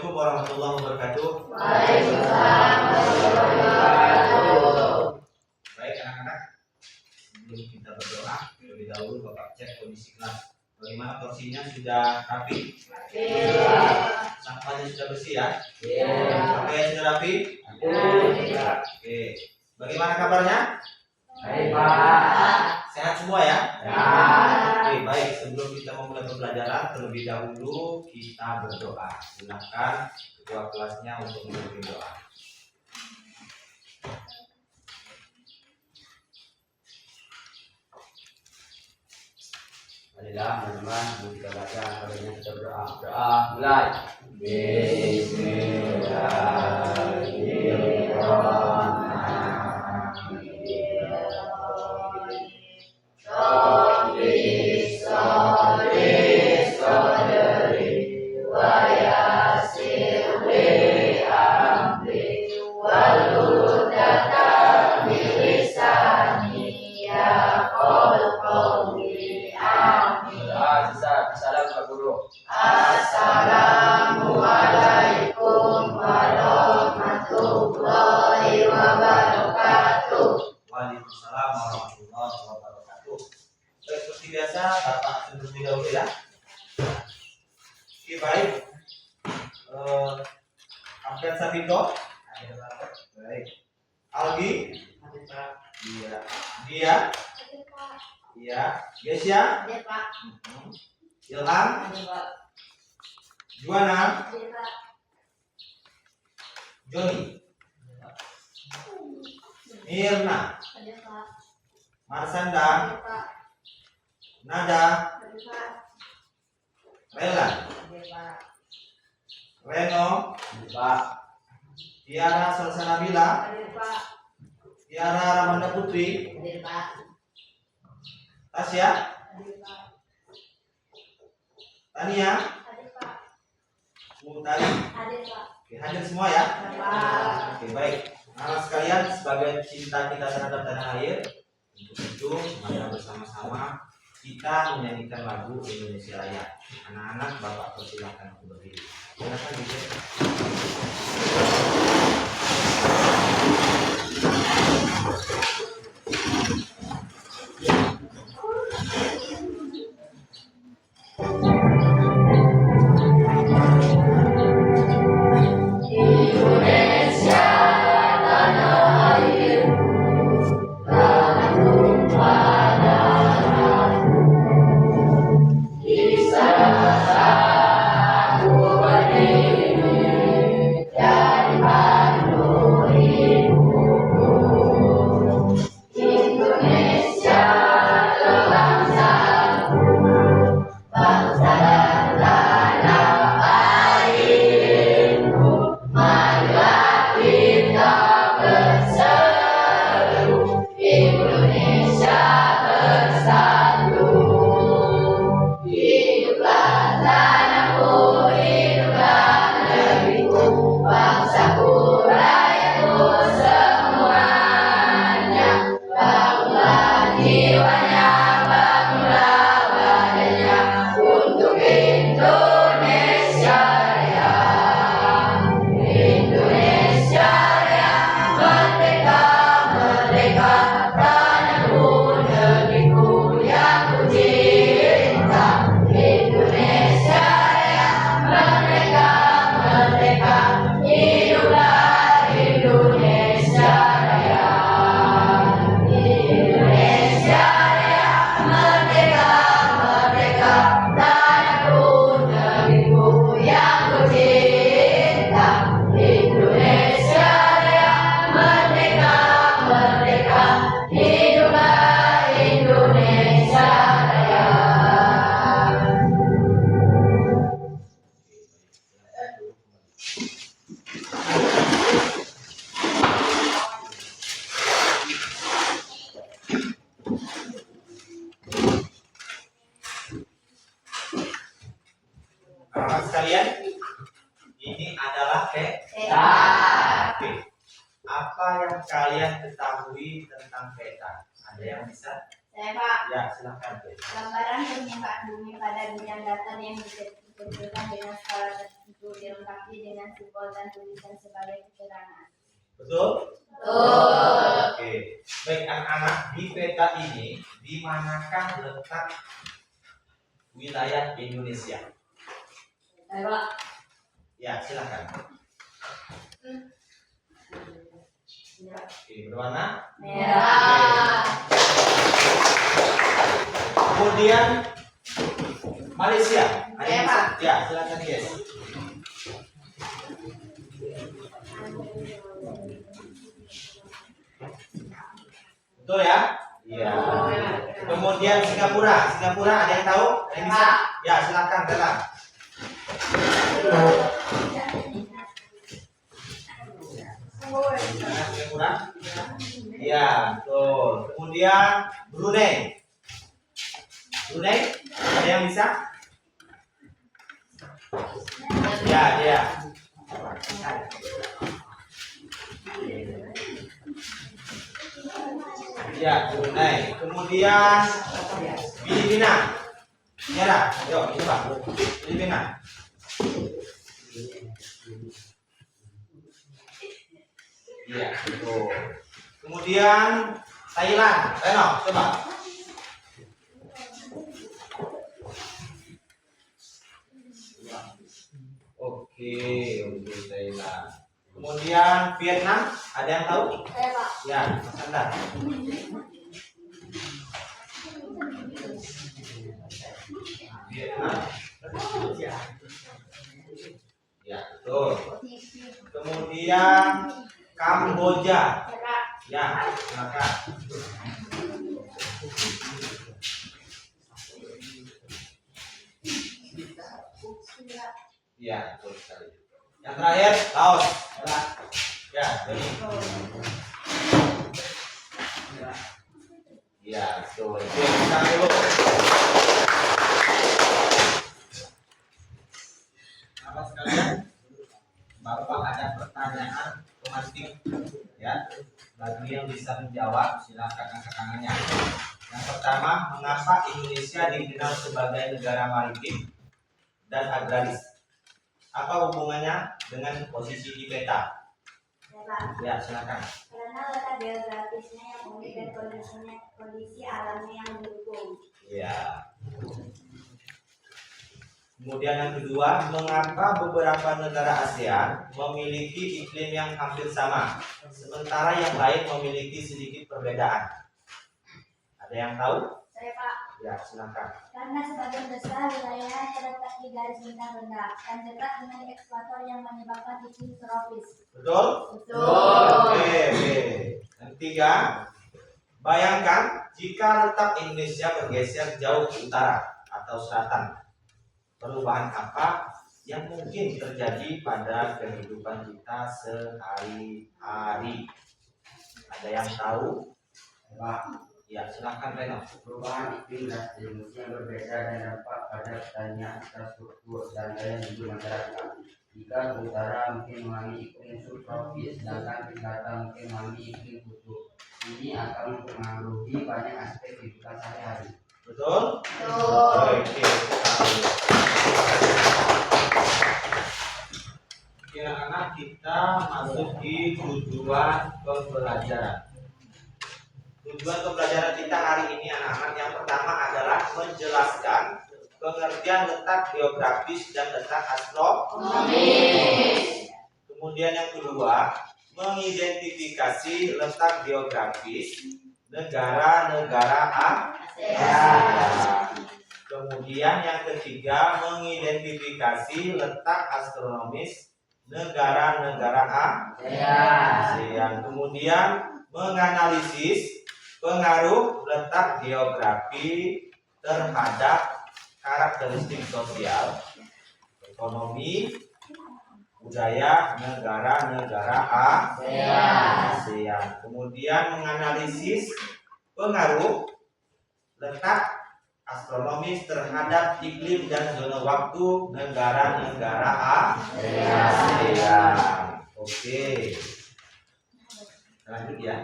Assalamualaikum warahmatullahi wabarakatuh. Waalaikumsalam warahmatullahi wabarakatuh. Baik anak-anak, sebelum kita berdoa, terlebih dahulu Bapak cek kondisi kelas. Bagaimana porsinya, sudah rapi? Iya. Sampahnya sudah bersih ya? Iya. Pakaian sudah rapi? Iya. Oke. Bagaimana kabarnya? Baik, Pak. Sehat semua ya? Ya. Oke, baik. Sebelum kita memulai pembelajaran, terlebih dahulu kita berdoa. Silakan ketua kelasnya untuk memimpin doa. Marilah teman-teman, kita baca kabarnya, kita berdoa. Doa mulai. Assalamualaikum warahmatullahi wabarakatuh. Waalaikumsalam warahmatullahi wabarakatuh. Baik, seperti biasa, Bapak terlebih dahulu ya. Oke, baik. Abdan Sabito. Baik. Algi. Iya. Dia. Iya. Gesia. Ilham. Juana. Joni. Mirna. Marsanda. Nada. Rela. Reno. Pak. Tiara Salsanabila. Tiara Ramanda Putri. Tasya. Tania. Mutari. Oke, hadir semua ya. Oke, baik. Anak sekalian, sebagai cinta kita terhadap tanah air, untuk itu mari bersama-sama kita menyanyikan lagu Indonesia Raya. Anak-anak, Bapak persilahkan untuk berdiri. Silakan DJ. Anak sekalian, ini adalah peta. Oke. Apa yang kalian ketahui tentang peta? Ada yang bisa? Saya, Pak. Ya, silakan. Gambaran permukaan bumi pada bidang datar yang Bentukan dengan skala tertentu dilengkapi dengan simbol dan tulisan sebagai keterangan. Betul? Betul. Oke. Baik anak-anak, di peta ini di manakah letak wilayah Indonesia? Pak. Ya, silakan. Oke, berwarna Merah. kemudian Malaysia. Ada Saya, yang Pak. bisa? Ya, silakan guys. Betul ya? Iya. Kemudian Singapura. Singapura ada yang tahu? Ada yang bisa? Ya, silakan Tela. Singapura. Iya, betul. Kemudian Brunei. Brunei, ada yang bisa? Ya, dia. Ya, Brunei. Kemudian Filipina. Nyerah. Yuk, coba. Filipina. Iya, betul. Kemudian Thailand. Reno, coba. Oke, Thailand. Kemudian Vietnam, ada yang tahu? Saya, Pak. Ya, Mas Anda. Vietnam. Ya, betul. Kemudian Kamboja. Ya, silakan. Ya, betul sekali. Yang terakhir, Laos. Ya, jadi. Ya, betul. Oke, kita dulu. Apa sekalian? Bapak ada pertanyaan pematik, ya. Bagi yang bisa menjawab, silakan angkat tangannya. Yang pertama, mengapa Indonesia dikenal sebagai negara maritim dan agraris? Apa hubungannya dengan posisi di peta? Ya, Pak. Ya, silakan. Karena letak geografisnya yang unik dan kondisi alamnya yang mendukung. Ya. Kemudian yang kedua, mengapa beberapa negara ASEAN memiliki iklim yang hampir sama, sementara yang lain memiliki sedikit perbedaan? Ada yang tahu? Saya, Pak. Ya, silakan. Karena sebagian besar wilayahnya terletak di garis bintang rendah dan dekat dengan ekuator yang menyebabkan iklim tropis. Betul? Betul. Oke. Yang ketiga, bayangkan jika letak Indonesia bergeser jauh ke utara atau selatan, perubahan apa yang mungkin terjadi pada kehidupan kita sehari-hari? Ada yang tahu? Pak, Ya, silakan Reno. perubahan iklim drastis yang berbeda dan dampak pada pertanian, infrastruktur, dan daya hidup masyarakat. Jika ke utara mungkin mengalami iklim subtropis, sedangkan ke selatan mungkin mengalami iklim kutub. Ini akan mempengaruhi banyak aspek kehidupan sehari-hari. Betul? Betul. Oke. Anak-anak, kita masuk di tujuan pembelajaran. Tujuan pembelajaran kita hari ini anak-anak yang pertama adalah menjelaskan pengertian letak geografis dan letak astronomis. Kemudian yang kedua, mengidentifikasi letak geografis negara-negara ASEAN. Kemudian yang ketiga, mengidentifikasi letak astronomis negara-negara ASEAN. Kemudian menganalisis pengaruh letak geografi terhadap karakteristik sosial, ekonomi, budaya negara-negara ASEAN. Kemudian menganalisis pengaruh letak astronomis terhadap iklim dan zona waktu negara-negara ASEAN. Oke. Lanjut ya.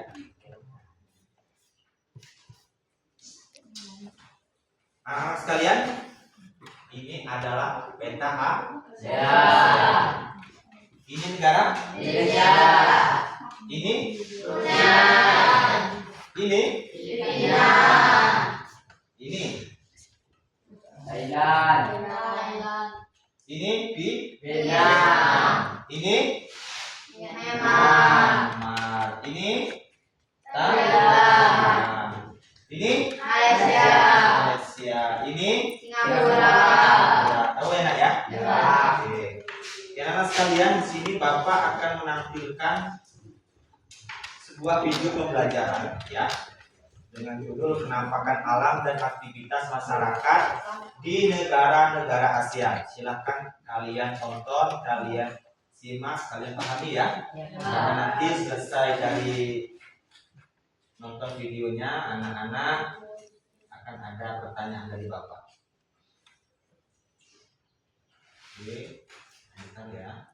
Sekalian, Ini adalah peta Ya. Ini negara? Indonesia. Ini? Dunia. Ini? Filipina. Ini? Thailand. Ini? Vietnam. Ini? Myanmar. Myanmar. Ini? Thailand. Ini? Malaysia. Malaysia. Ini? Singapura. Tahu enak ya? Ya. Oke. Ya, anak sekalian, di sini Bapak akan menampilkan sebuah video pembelajaran ya dengan judul penampakan alam dan aktivitas masyarakat di negara-negara Asia. Silahkan kalian tonton, kalian simak, kalian pahami ya. Karena nanti selesai dari nonton videonya, anak-anak akan ada pertanyaan dari Bapak. Oke, bentar ya.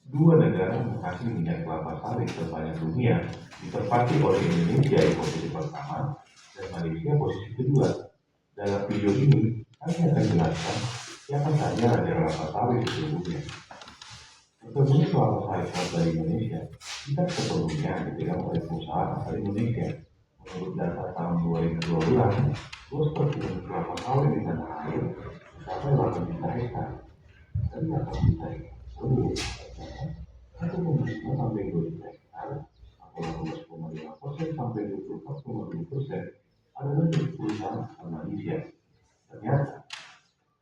Dua negara menghasilkan minyak kelapa sawit terbanyak dunia, ditempati oleh Indonesia di posisi pertama dan Malaysia posisi kedua. Dalam video ini, kami akan jelaskan siapa saja raja kelapa sawit di seluruh dunia. Perkebunan kelapa sawit dari Indonesia tidak sepenuhnya dipegang oleh perusahaan asal Indonesia. Menurut data tahun 2012, luas perkebunan kelapa sawit di tanah air mencapai 8 juta hektar. Dari 8 juta hektar tersebut, 1,5 sampai 2 juta hektar atau 18,5% sampai 24,2% adalah dari perusahaan asal Malaysia. Ternyata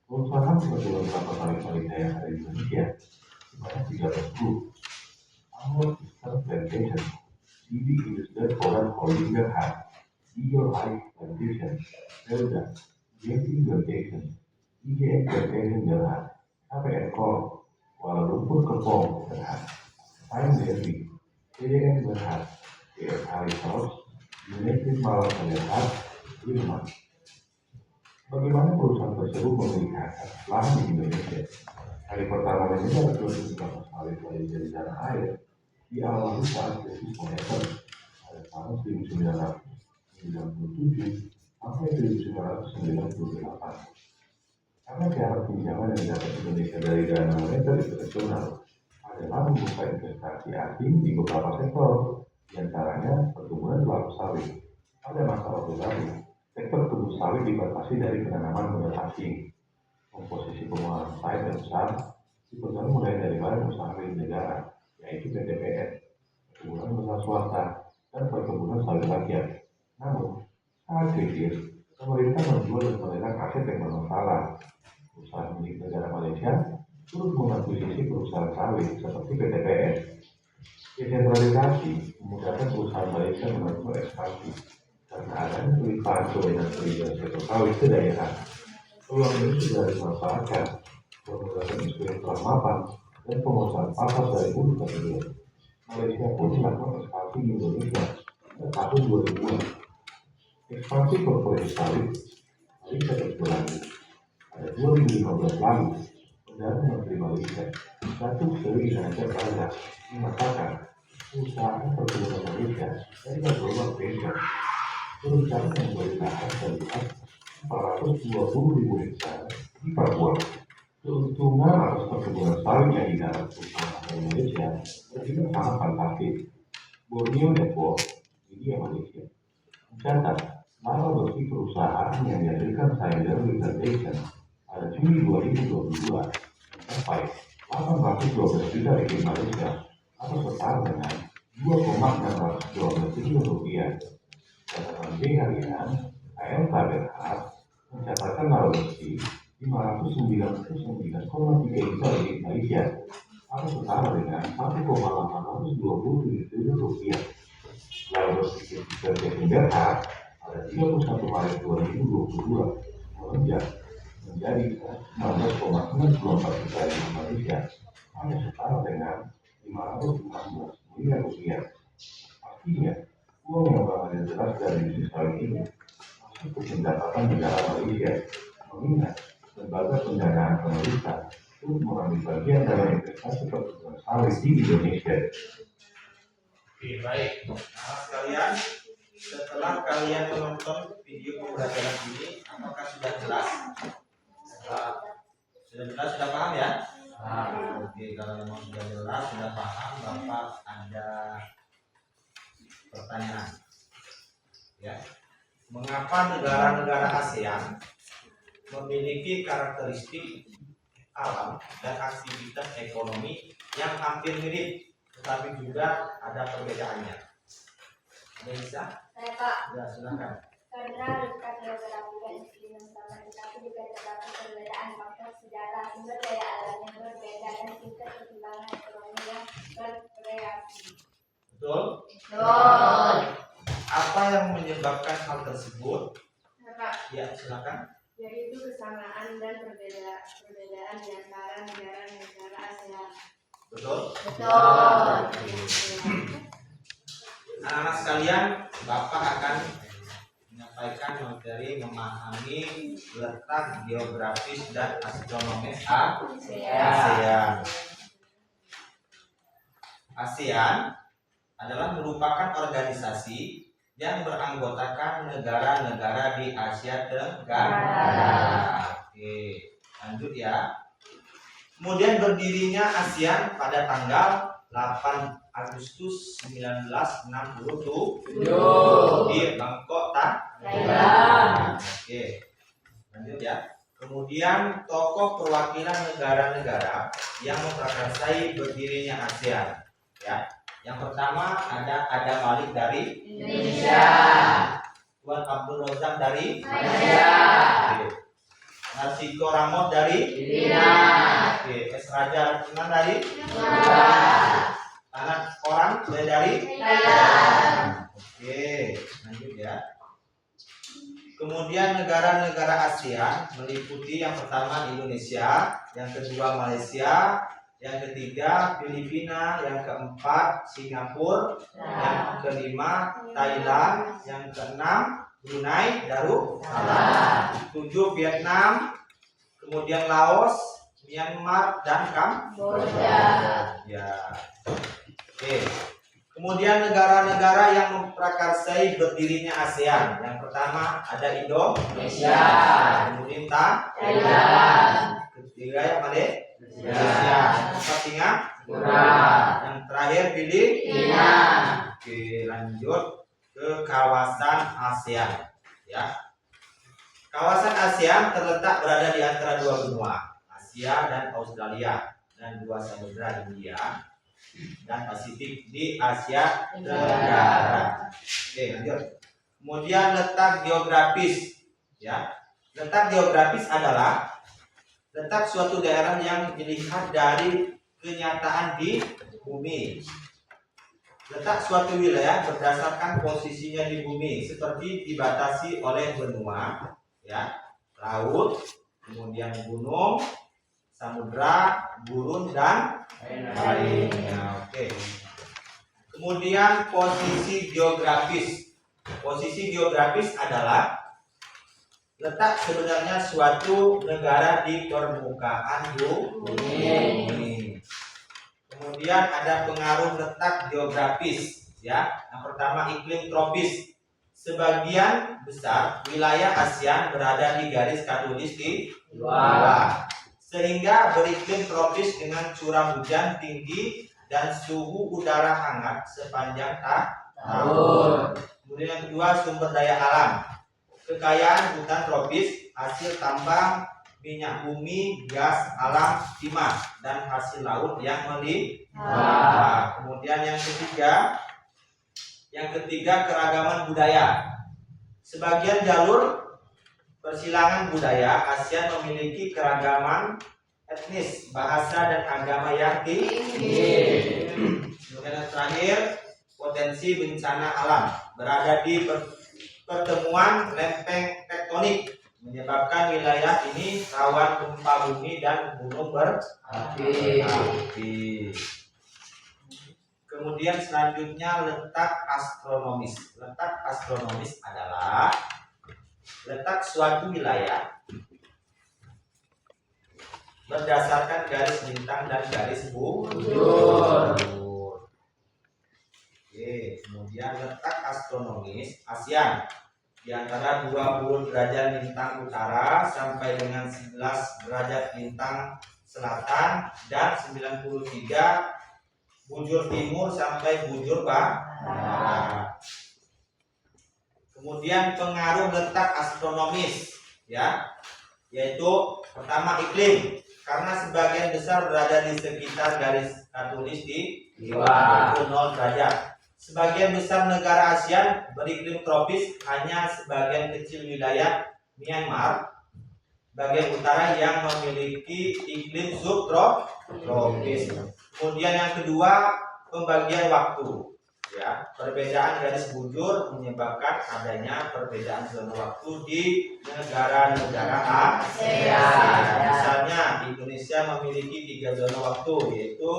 perusahaan perkebunan kelapa sawit Malaysia yang ada di Indonesia sebanyak 13 grup. Awal Eastern Plantation, DB Industrial Foreign Holding Berhad, Eagle Eye Plantation, Delta, JP Plantation, IGM Plantation Berhad, KPN Corp, Kuala Lumpur Kepong Berhad, Time Delhi, CDM Berhad, CF Harris House, United Malaysia Berhad, Wilman. Bagaimana perusahaan tersebut memiliki hak lahan di Indonesia? Hari pertama menyebar produksi kelapa sawit Malaysia di tanah air diawali saat krisis moneter pada tahun 1997 sampai 1998. Karena cara pinjaman yang didapat Indonesia dari dana moneter internasional adalah membuka investasi asing di beberapa sektor, diantaranya perkebunan kelapa sawit. Pada masa Orde Baru, sektor kebun sawit dibatasi dari penanaman modal asing. Komposisi pengeluaran sawit yang besar dipegang mulai dari badan usaha milik negara, yaitu PTPN, perkebunan besar swasta, dan perkebunan sawit rakyat. Namun, saat krisis, pemerintah menjual dan melelang aset yang bermasalah. Perusahaan milik negara Malaysia turut mengakuisisi perusahaan sawit seperti PTPN. Desentralisasi memudahkan perusahaan Malaysia melakukan ekspansi karena adanya pelimpahan kewenangan perizinan sektor sawit ke daerah. Peluang ini sudah dimanfaatkan menggunakan instrumen permapan dan penguasaan pasar dari hulu ke hilir. Malaysia pun melakukan ekspansi di Indonesia pada tahun 2000-an. Ekspansi korporasi sawit Malaysia terus berlanjut. Pada 2015 lalu, Perdana Menteri Malaysia, Datuk Seri Najib Razak, mengatakan usaha perkebunan Malaysia adalah global venture. Berencana memberi lahan seluas 420.000 hektar di Papua. Keuntungan atas perkebunan sawit yang didapat perusahaan Malaysia berarti sangat fantastis. Borneo Network, media Malaysia, mencatat laba bersih perusahaan yang dihasilkan Cylinder Plantation pada Juli 2022 mencapai 812 juta ringgit Malaysia atau setara dengan 2,612 triliun rupiah. Catatan B harian ALK Berhad mencatatkan laba bersih 599,3 juta ringgit Malaysia atau setara dengan 1,827 triliun rupiah. Laba bersih Plantation Berhad pada 31 Maret 2022 melonjak menjadi 19,94 juta ringgit Malaysia atau setara dengan 516 miliar rupiah. Artinya, uang yang mengalir deras dari bisnis sawit ini masuk ke pendapatan negara Malaysia, mengingat lembaga pendanaan pemerintah untuk mengambil bagian dalam investasi perkebunan sawit di Indonesia. Oke, baik. Nah, sekalian, setelah kalian menonton video pembelajaran ini, apakah sudah jelas? Sudah jelas, sudah paham ya? Oke, kalau memang sudah jelas, sudah paham, Bapak ada pertanyaan. Ya, mengapa negara-negara ASEAN memiliki karakteristik alam dan aktivitas ekonomi yang hampir mirip, tetapi juga ada perbedaannya? Ada yang bisa? Saya Pak, Ya, silakan. karena dekat geografi dan iklim yang sama, tetapi juga terdapat perbedaan faktor sejarah, sumber daya alam yang berbeda, dan tingkat perkembangan ekonomi yang bervariasi. Betul? Betul. Apa yang menyebabkan hal tersebut? Pak, Ya, silakan. yaitu kesamaan dan perbedaan di antara negara-negara ASEAN. Betul? Betul. Anak-anak sekalian, Bapak akan menyampaikan materi memahami letak geografis dan astronomis ASEAN. ASEAN adalah merupakan organisasi yang beranggotakan negara-negara di Asia Tenggara. Oke, lanjut ya. Kemudian berdirinya ASEAN pada tanggal 8 Agustus 1967 di Bangkok, Thailand. Oke, lanjut ya. Kemudian tokoh perwakilan negara-negara yang memprakarsai berdirinya ASEAN. Ya, yang pertama ada Adam Malik dari Indonesia. Tuan Abdul Razak dari Malaysia. Oke. Narsiko Ramos dari Filipina. Oke. S. Raja Ratinan dari Cuba. anak orang dari Thailand. Oke, lanjut ya. Kemudian negara-negara ASEAN meliputi yang pertama Indonesia, yang kedua Malaysia, yang ketiga Filipina, yang keempat Singapura, yang kelima Thailand, yang keenam Brunei Darussalam, 7 Vietnam, kemudian Laos, Myanmar, dan Kamboja. Ya. Oke. Kemudian negara-negara yang memprakarsai berdirinya ASEAN. Yang pertama ada Indonesia, kemudian Thailand, ketiga yang Malaysia, keempat Singapura, yang terakhir Filipina. Oke, lanjut ke kawasan ASEAN. Ya, kawasan ASEAN terletak berada di antara dua benua, Asia dan Australia, dan dua samudra India dan Pasifik di Asia Tenggara. Oke, lanjut. Kemudian letak geografis, ya. Letak geografis adalah letak suatu daerah yang dilihat dari kenyataan di bumi. Letak suatu wilayah berdasarkan posisinya di bumi, seperti dibatasi oleh benua, ya, laut, kemudian gunung, samudra, gurun, dan lainnya. Oke. Kemudian posisi geografis. Posisi geografis adalah letak sebenarnya suatu negara di permukaan bumi. Kemudian ada pengaruh letak geografis, ya. Yang pertama iklim tropis. Sebagian besar wilayah ASEAN berada di garis khatulistiwa, sehingga beriklim tropis dengan curah hujan tinggi dan suhu udara hangat sepanjang tahun. Kemudian yang kedua sumber daya alam. Kekayaan hutan tropis, hasil tambang, minyak bumi, gas alam timah, dan hasil laut yang melimpah. Kemudian yang ketiga keragaman budaya. Sebagian jalur persilangan budaya ASEAN memiliki keragaman etnis, bahasa, dan agama yang tinggi. Kemudian yang terakhir potensi bencana alam. Berada di pertemuan lempeng tektonik, menyebabkan wilayah ini rawan gempa bumi dan gunung berapi. Kemudian selanjutnya letak astronomis. Letak astronomis adalah letak suatu wilayah berdasarkan garis bintang dan garis bujur. Oke. Kemudian letak astronomis ASEAN di antara 20 derajat lintang utara sampai dengan 11 derajat lintang selatan dan 93 bujur timur sampai bujur barat. Kemudian pengaruh letak astronomis ya, yaitu pertama iklim, karena sebagian besar berada di sekitar garis katulis di 0 derajat. Sebagian besar negara ASEAN beriklim tropis, hanya sebagian kecil wilayah Myanmar bagian utara yang memiliki iklim subtropis. Kemudian yang kedua, pembagian waktu. Ya, perbedaan garis bujur menyebabkan adanya perbedaan zona waktu di negara-negara ASEAN. Misalnya Indonesia memiliki 3 zona waktu, yaitu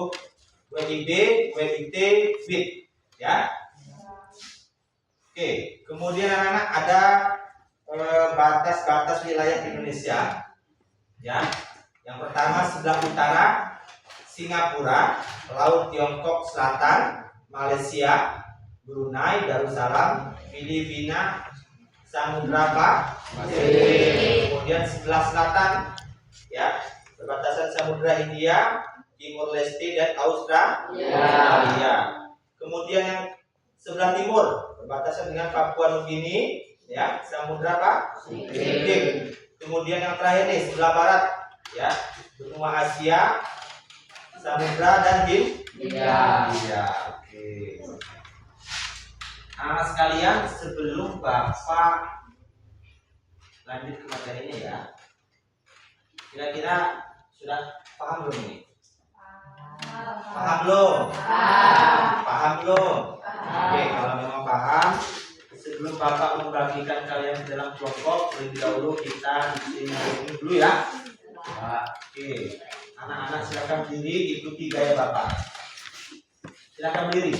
WIB, WIT, WIT. Ya. Oke, kemudian anak-anak ada batas-batas wilayah Indonesia. Ya. Yang pertama sebelah utara Singapura, Laut Tiongkok Selatan, Malaysia, Brunei Darussalam, Filipina, Samudra Pasifik. Kemudian sebelah selatan ya, perbatasan Samudra Hindia, Timur Leste dan Australia. Kemudian yang sebelah timur berbatasan dengan Papua Nugini ya, Samudra Pasifik. Kemudian yang terakhir nih sebelah barat ya, benua Asia, Samudra dan Hindia. Oke. Anak sekalian, sebelum Bapak lanjut ke materinya ya, kira-kira sudah paham belum ini? Paham belum? Paham belum? Oke, kalau memang paham, sebelum Bapak membagikan kalian ke dalam kelompok, lebih dahulu kita disini dulu ya. Oke, anak-anak silakan berdiri, ikuti gaya Bapak. Silakan berdiri.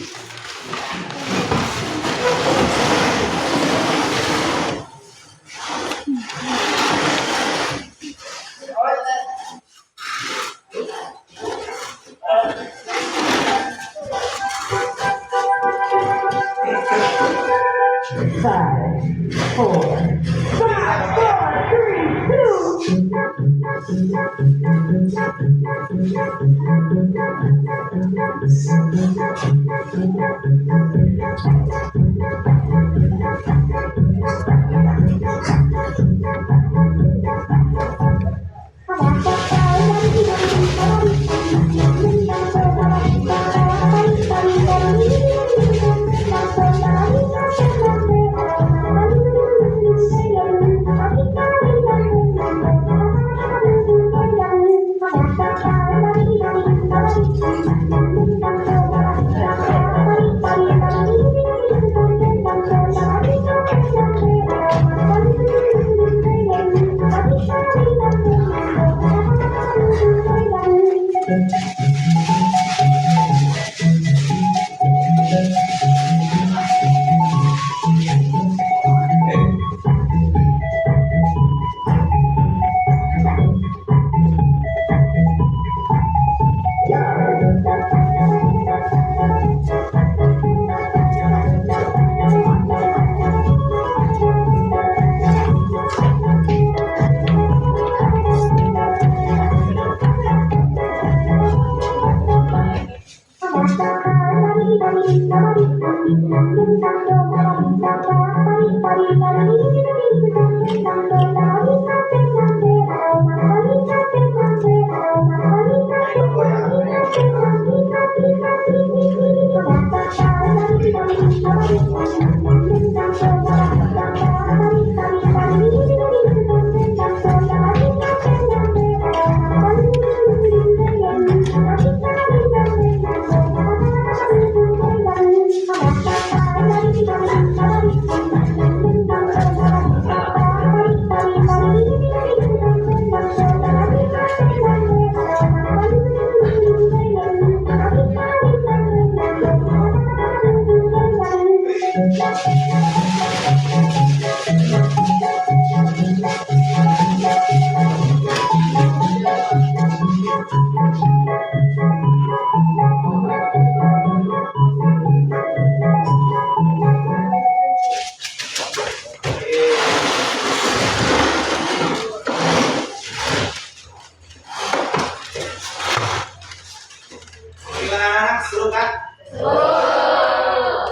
Gimana anak? Seru kan?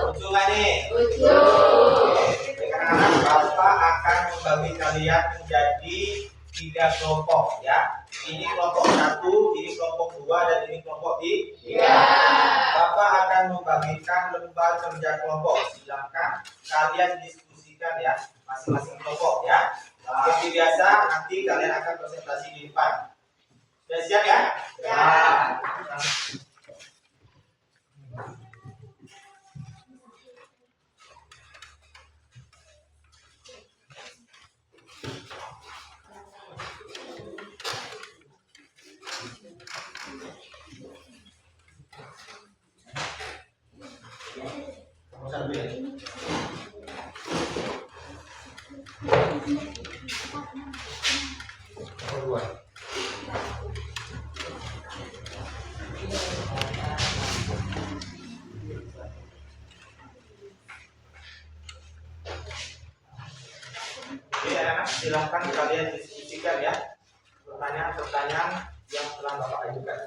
Lucu nggak nih? Sekarang Bapak akan membagi kalian menjadi 3 kelompok ya. Ini kelompok 1, ini kelompok 2, dan ini kelompok 3. Bapak akan membagikan lembar kerja kelompok. Silakan kalian diskusikan ya, masing-masing kelompok ya. Seperti biasa, nanti kalian akan presentasi di depan. Sudah siap ya? Ya. Oke, anak-anak silahkan kalian diskusikan ya pertanyaan-pertanyaan yang telah Bapak ajukan.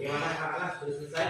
Bagaimana anak-anak, sudah selesai?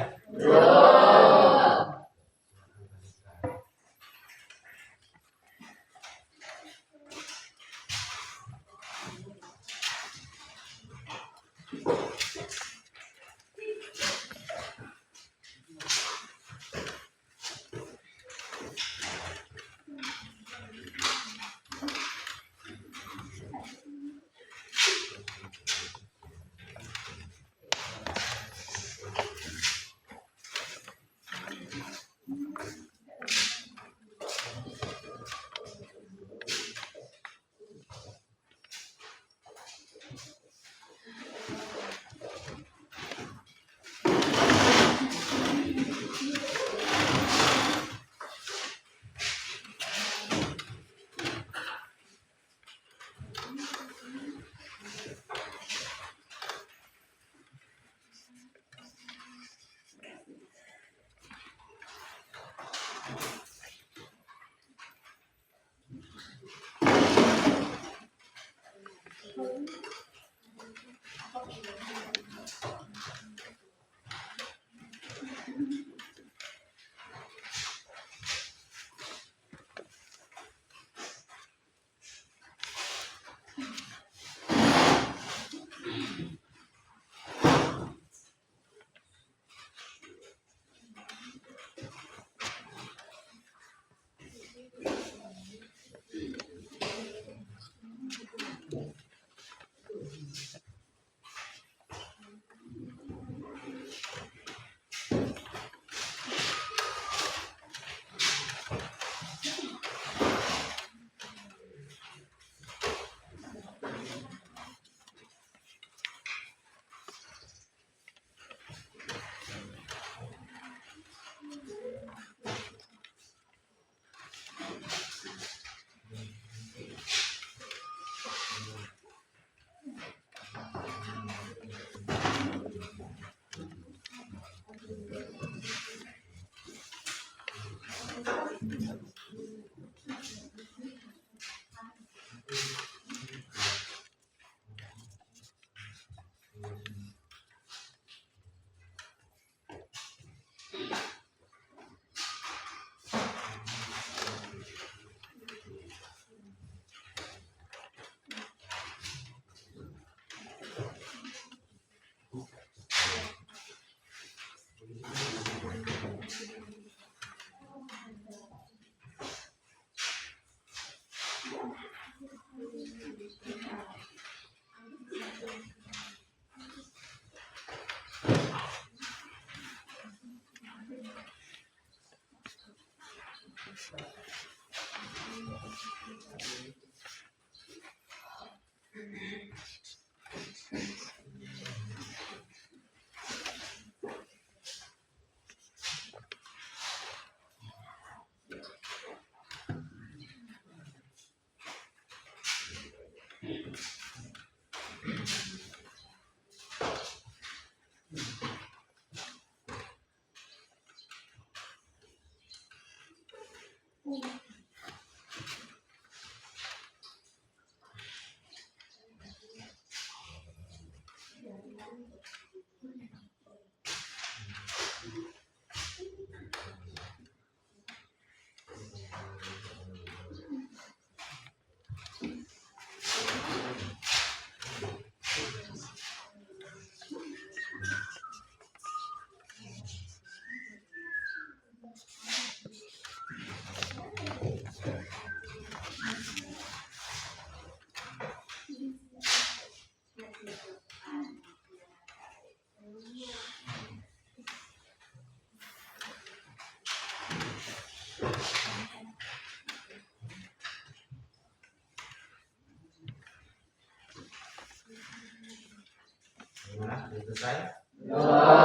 Gimana? Sudah selesai? Oke.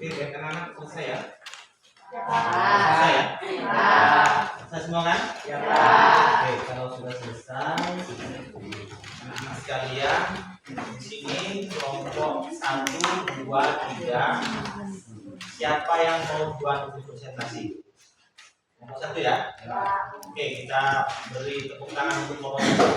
Oke, baik anak-anak selesai ya? Ya. Selesai ya? Selesai semua kan? Ya. Oke, kalau sudah selesai, anak-anak sekalian, di sini kelompok 1, 2, 3. Siapa yang mau buat untuk presentasi? Kelompok 1 ya? Oke, kita beri tepuk tangan untuk kelompok 1.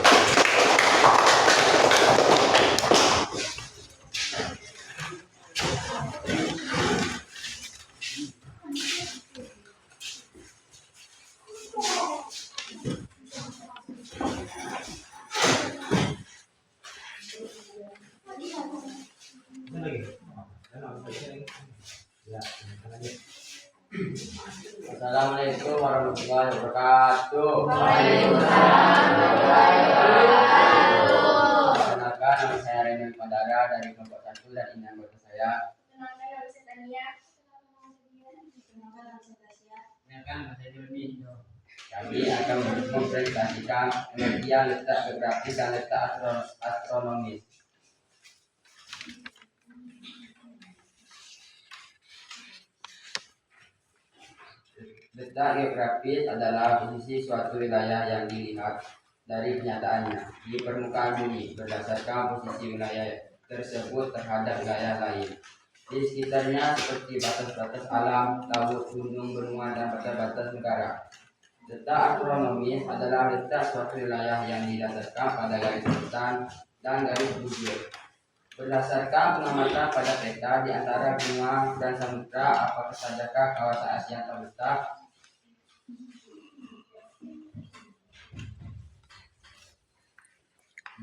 Assalamualaikum warahmatullahi wabarakatuh. Perkenalkan, nama saya Renan Madara dari kelompok 1 dan ini anggota saya. Kenalkan nama saya Tania. Kami akan mempresentasikan pengertian letak geografis dan letak astronomis. Letak geografis adalah posisi suatu wilayah yang dilihat dari kenyataannya di permukaan bumi berdasarkan posisi wilayah tersebut terhadap wilayah lain di sekitarnya, seperti batas-batas alam, laut, gunung, benua, dan batas-batas negara. Letak astronomis adalah letak suatu wilayah yang didasarkan pada garis hitam dan garis bujur. Berdasarkan pengamatan pada peta di antara benua dan samudra, apakah sajakah kawasan Asia terletak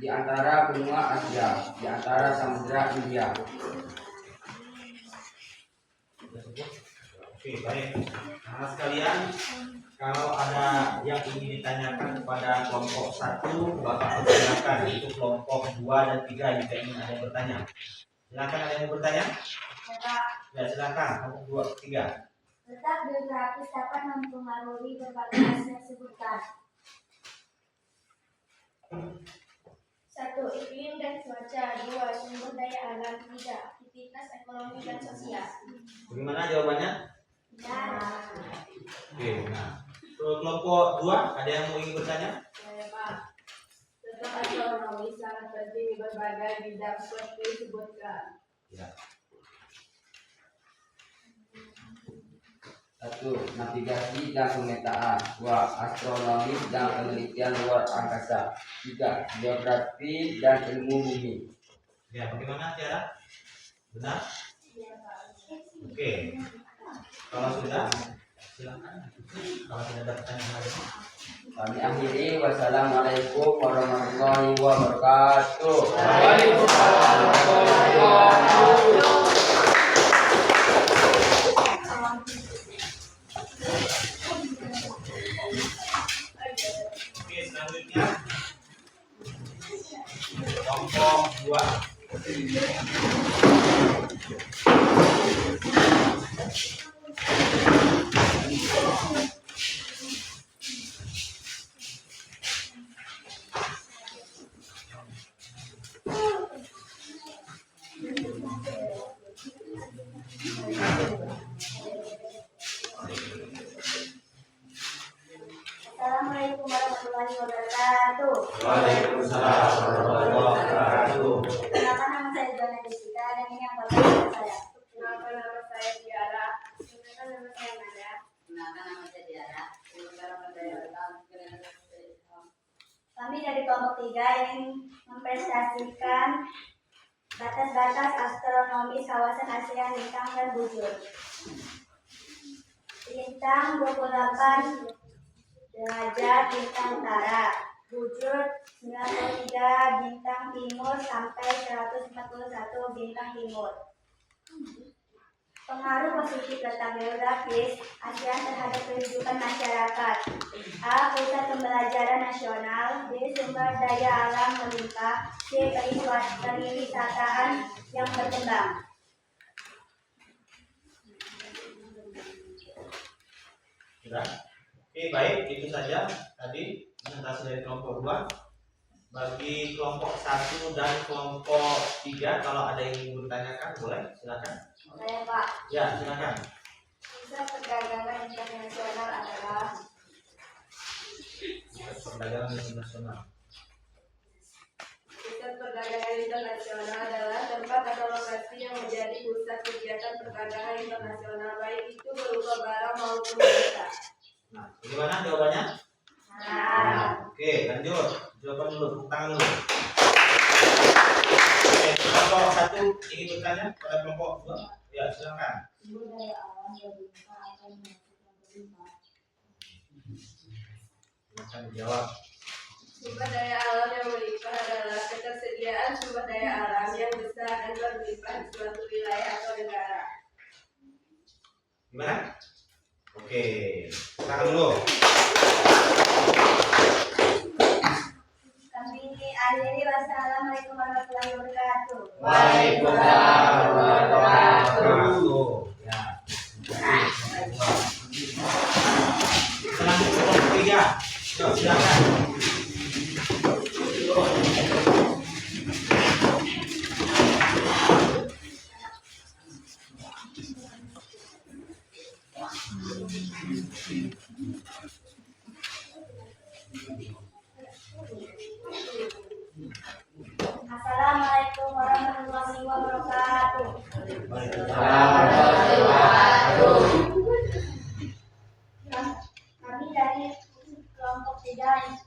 di antara benua Asia, di antara samudra India. Oke, baik. Nah, sekalian, kalau ada yang ingin ditanyakan kepada kelompok 1, Bapak persilakan. Itu kelompok 2 dan 3 jika ingin ada yang bertanya. Silakan, ada yang mau bertanya? Ya, silakan. Kelompok 2, 3. Letak geografis dapat mempengaruhi berbagai aspek sebutkan. 1. Iklim dan cuaca. 2. Sumber daya alam. 3. Aktivitas ekonomi dan sosial. Bagaimana jawabannya? Ya. Oke, nah. Kelompok 2, ada yang mau ingin bertanya? Saya Pak, letak astronomi sangat penting di berbagai bidang seperti disebutkan. Ya. 1. Navigasi dan pemetaan. 2. Astronomi dan penelitian luar angkasa. 3. Geografi dan ilmu bumi. Ya, bagaimana Tiara? Benar? Oke. Kalau sudah, silakan. Kalau tidak ada pertanyaan lagi. Kami akhiri. Wassalamualaikum warahmatullahi wabarakatuh. Oke, selanjutnya kelompok 2. Assalamualaikum warahmatullahi wabarakatuh. Waalaikumsalam warahmatullahi wabarakatuh. Kenalkan, nama saya Joana Jessica dan ini anggota saya. Kenalkan, nama saya Tiara. Kenalkan, nama saya Nada. Kenalkan, nama saya Tiara. Kami dari kelompok 3 ingin mempresentasikan batas-batas astronomis kawasan Asia, lintang dan bujur. Lintang 28 derajat bintang utara, bujur 93 bintang timur sampai 141 bintang timur. Pengaruh positif letak geografis Asia terhadap kehidupan masyarakat. A. Pusat pembelajaran nasional. B. Sumber daya alam melimpah. C. Pariwisataan yang berkembang. Sudah. Oke, baik, itu saja tadi presentasi dari kelompok 2. bagi kelompok 1 dan kelompok 3 kalau ada yang ingin bertanyakan boleh, silakan. Saya Pak. Ya, silakan. Pusat perdagangan internasional adalah Perdagangan internasional. Pusat perdagangan internasional adalah tempat atau lokasi yang menjadi pusat kegiatan perdagangan internasional, baik itu berupa barang maupun jasa. Nah, bagaimana jawabannya? Nah. Oke, lanjut. Jawaban dulu, tepuk tangan dulu. Oke, kelompok 1 ingin bertanya pada kelompok 2? Ya, silakan. Sumber daya alam yang berlimpah akan menghasilkan berlimpah. Silakan dijawab. Sumber daya alam yang berlimpah adalah ketersediaan sumber daya alam yang besar dan berlimpah di suatu wilayah atau negara. Gimana? Oke, tangan dulu. Kami akhiri. Wassalamualaikum warahmatullahi wabarakatuh. Waalaikumsalam warahmatullahi wabarakatuh. Ya. Selanjutnya kelompok 3. Yuk, silakan. Assalamualaikum warahmatullahi wabarakatuh. Kami dari kelompok 3.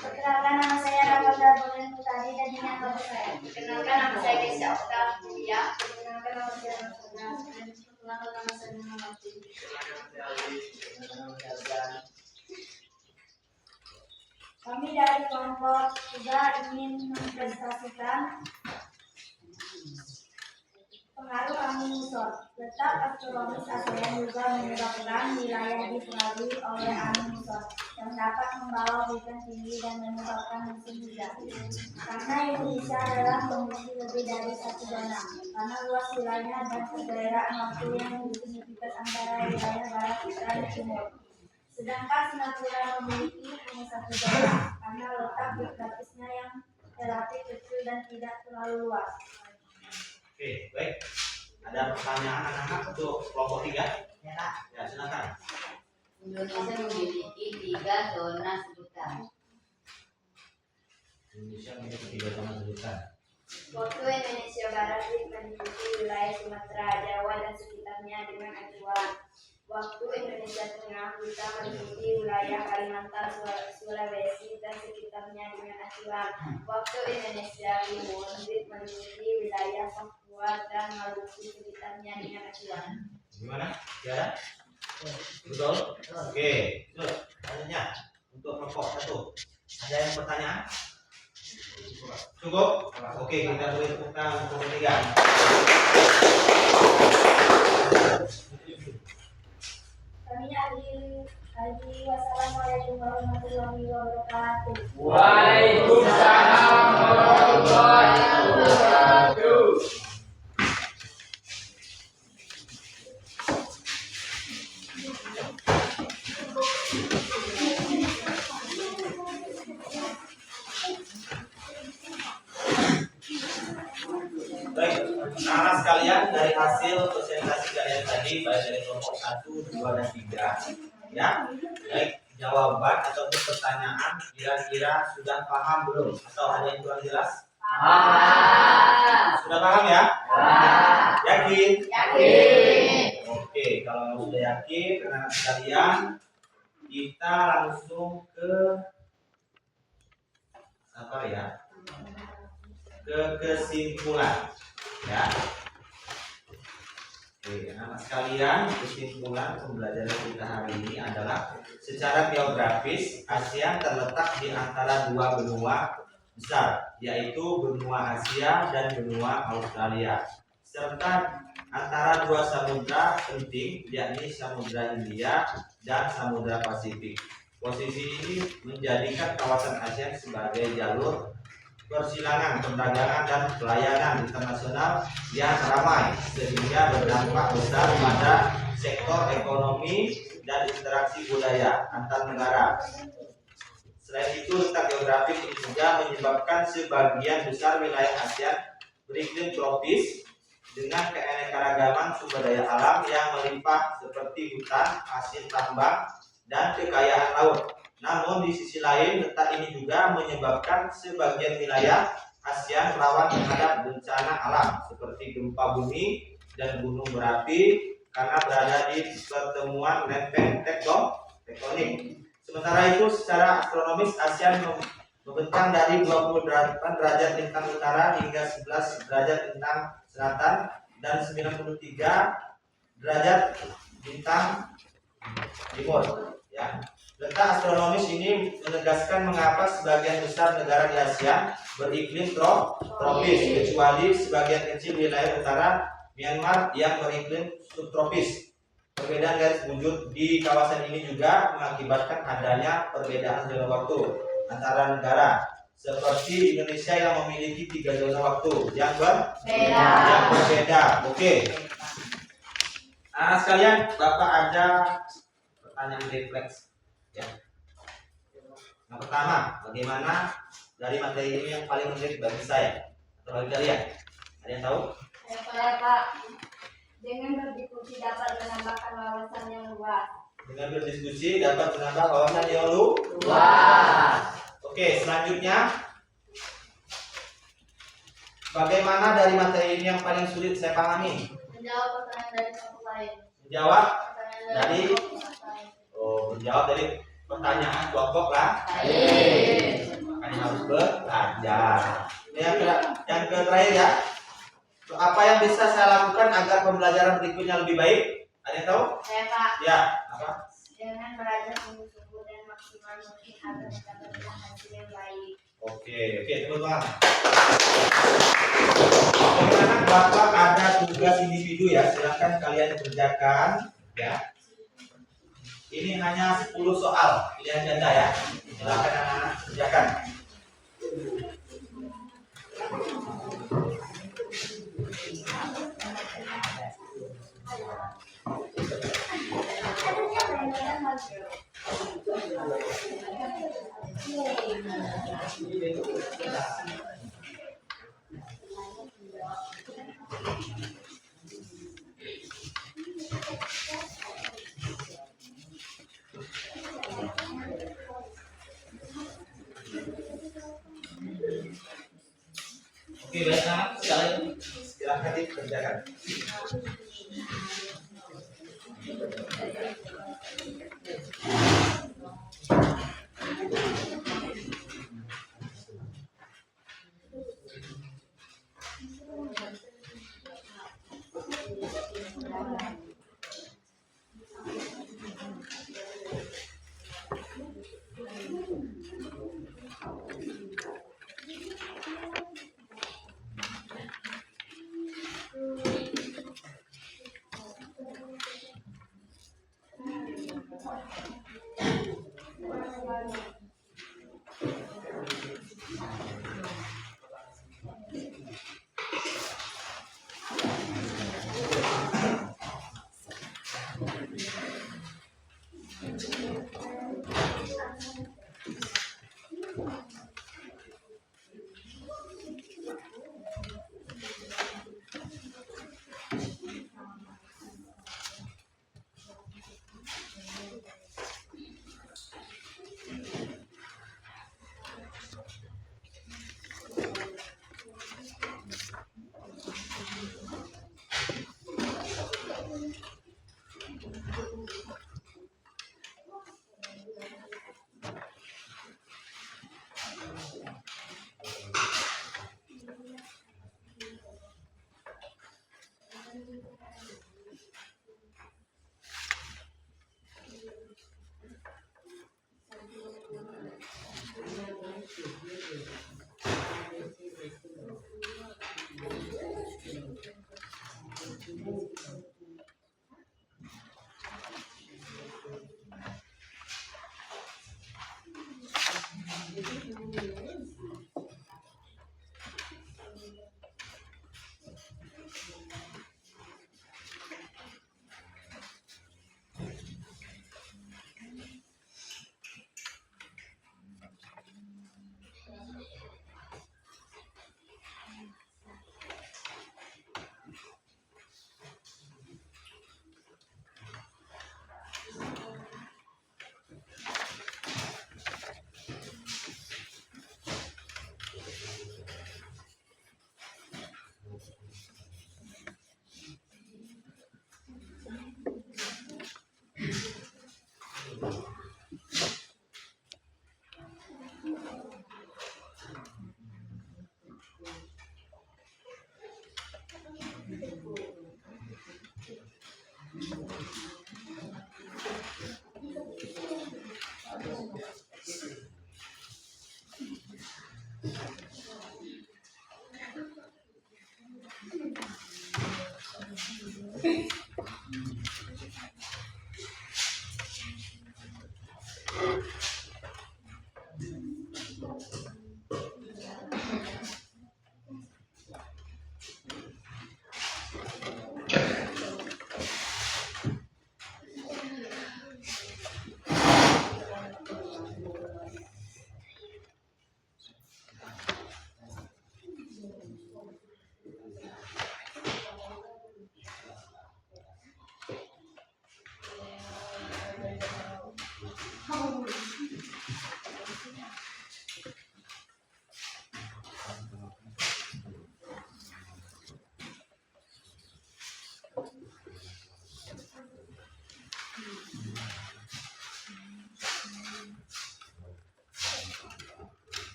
Perkenalkan, nama saya Ramadhan Bolen Putari dan ini kelompok saya. Perkenalkan, nama saya Desya Octavia. Perkenalkan, nama saya Ramadhan. Perkenalkan, nama saya Muhammad. Kami dari kelompok 3 ingin mempresentasikan pengaruh angin muson. Letak astronomis ASEAN juga menyebabkan wilayah dipengaruhi oleh angin muson yang dapat membawa hujan tinggi dan menyebabkan musim hujan. Karena Indonesia adalah memiliki lebih dari satu zona, karena luas wilayahnya dan perbedaan waktu yang signifikan antara wilayah barat dan timur. Sedangkan Singapura memiliki hanya satu zona karena letak geografisnya yang relatif kecil dan tidak terlalu luas. Oke, baik. Ada pertanyaan anak-anak untuk kelompok 3? Ya, silakan. Indonesia memiliki 3 zona sebutan. Indonesia memiliki 3 zona sebutan. Waktu Indonesia Barat meliputi wilayah Sumatera, Jawa, dan sekitarnya dengan acuan. Waktu Indonesia Tengah kita meliputi wilayah Kalimantan, Sulawesi, dan sekitarnya dengan acuan. Waktu Indonesia Timur meliputi wilayah Papua dan Maluku sekitarnya dengan acuan. Gimana? Ya? Betul? Oke. Terus, selanjutnya untuk kelompok 1. Ada yang pertanyaan? Cukup? Oke, kita beri tepuk tangan untuk kelompok 3. Kami akhiri. Wassalamualaikum warahmatullahi wabarakatuh. Waalaikumsalam warahmatullahi wabarakatuh. Baik, anak sekalian, dari hasil presentasi kalian tadi baik dari kelompok 1, 2, dan 3, ya, baik jawaban ataupun pertanyaan kira-kira sudah paham belum? Atau ada yang kurang jelas? Sudah paham ya? Yakin? Oke, kalau sudah yakin, anak sekalian, kita langsung ke apa ya? Ke kesimpulan, ya. Oke, anak sekalian, kesimpulan pembelajaran kita hari ini adalah secara geografis ASEAN terletak di antara 2 benua besar, yaitu benua Asia dan benua Australia, serta antara 2 samudra penting, yakni Samudra Hindia dan Samudra Pasifik. Posisi ini menjadikan kawasan ASEAN sebagai jalur persilangan, perdagangan, dan pelayanan internasional yang ramai sehingga berdampak besar pada sektor ekonomi dan interaksi budaya antar negara. Selain itu, letak geografis ini juga menyebabkan sebagian besar wilayah ASEAN beriklim tropis dengan keanekaragaman sumber daya alam yang melimpah seperti hutan, hasil tambang, dan kekayaan laut. Namun di sisi lain, letak ini juga menyebabkan sebagian wilayah ASEAN rawan terhadap bencana alam seperti gempa bumi dan gunung berapi karena berada di pertemuan lempeng tektonik. Sementara itu, secara astronomis ASEAN membentang dari 28 derajat lintang utara hingga 11 derajat lintang selatan dan 93 derajat lintang timur. Ya. Letak astronomis ini menegaskan mengapa sebagian besar negara di ASEAN beriklim tropis, kecuali sebagian kecil wilayah utara Myanmar yang beriklim subtropis. Perbedaan garis bujur di kawasan ini juga mengakibatkan adanya perbedaan zona waktu antara negara, seperti Indonesia yang memiliki 3 zona waktu yang berbeda. Oke. Nah, sekalian, Bapak ada pertanyaan refleks. Ya. Yang pertama, bagaimana dari materi ini yang paling menarik bagi saya atau bagi kalian? Ada yang tahu? Saya Pak, dengan berdiskusi dapat menambahkan wawasan yang luas. Dengan berdiskusi dapat menambah wawasan yang luas. Oke, selanjutnya, bagaimana dari materi ini yang paling sulit saya pahami? Menjawab pertanyaan dari kelompok lain. Menjawab Pertanyaan dari kelompok lain. menjawab dari pertanyaan kelompok lain. Makanya harus belajar. Yang terakhir ya. Apa yang bisa saya lakukan agar pembelajaran berikutnya lebih baik? Ada yang tahu? Saya Pak, Ya, apa? dengan belajar sungguh-sungguh dan maksimal mungkin agar mendapatkan hasil yang baik. Oke, teman-teman. Bagaimana Bapak ada tugas individu ya, silakan kalian kerjakan ya. Ini hanya 10 soal pilihan ganda ya. Silakan anak-anak kerjakan. Oke, baik anak sekalian silakan dikerjakan.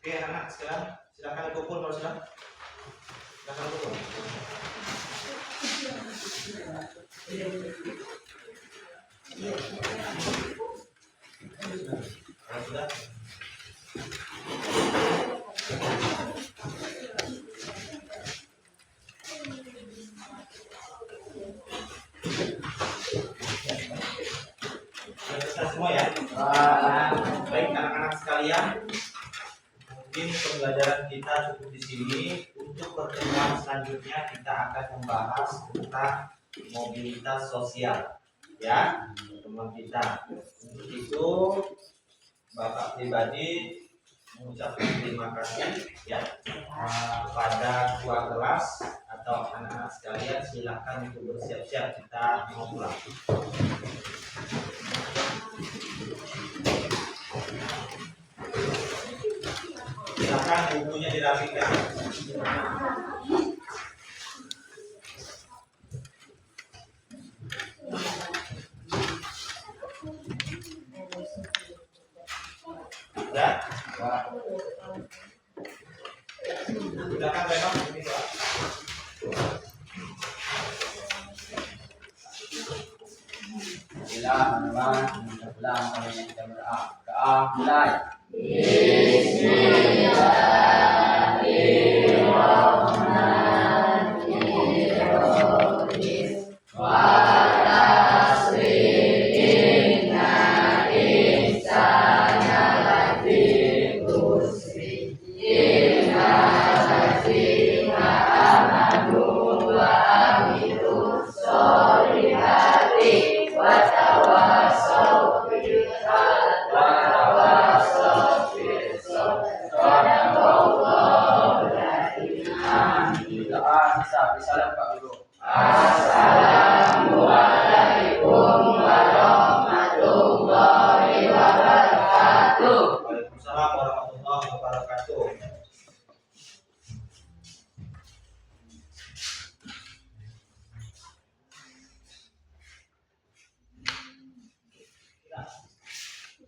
Oke, anak-anak sekarang silakan kumpul kalau sudah. Silakan kumpul. Kalau sudah. Sudah semua ya. Baik anak-anak sekalian, mungkin pembelajaran kita cukup di sini. Untuk pertemuan selanjutnya kita akan membahas tentang mobilitas sosial, ya teman kita. Untuk itu Bapak pribadi mengucapkan terima kasih ya kepada ketua kelas atau anak-anak sekalian. Silakan untuk bersiap-siap, kita mau pulang. Silakan bukunya dirapikan. Ya. Silakan Renov. Bila teman-teman kita pulang kami yang kita berdoa. Doa mulai. Bismillah.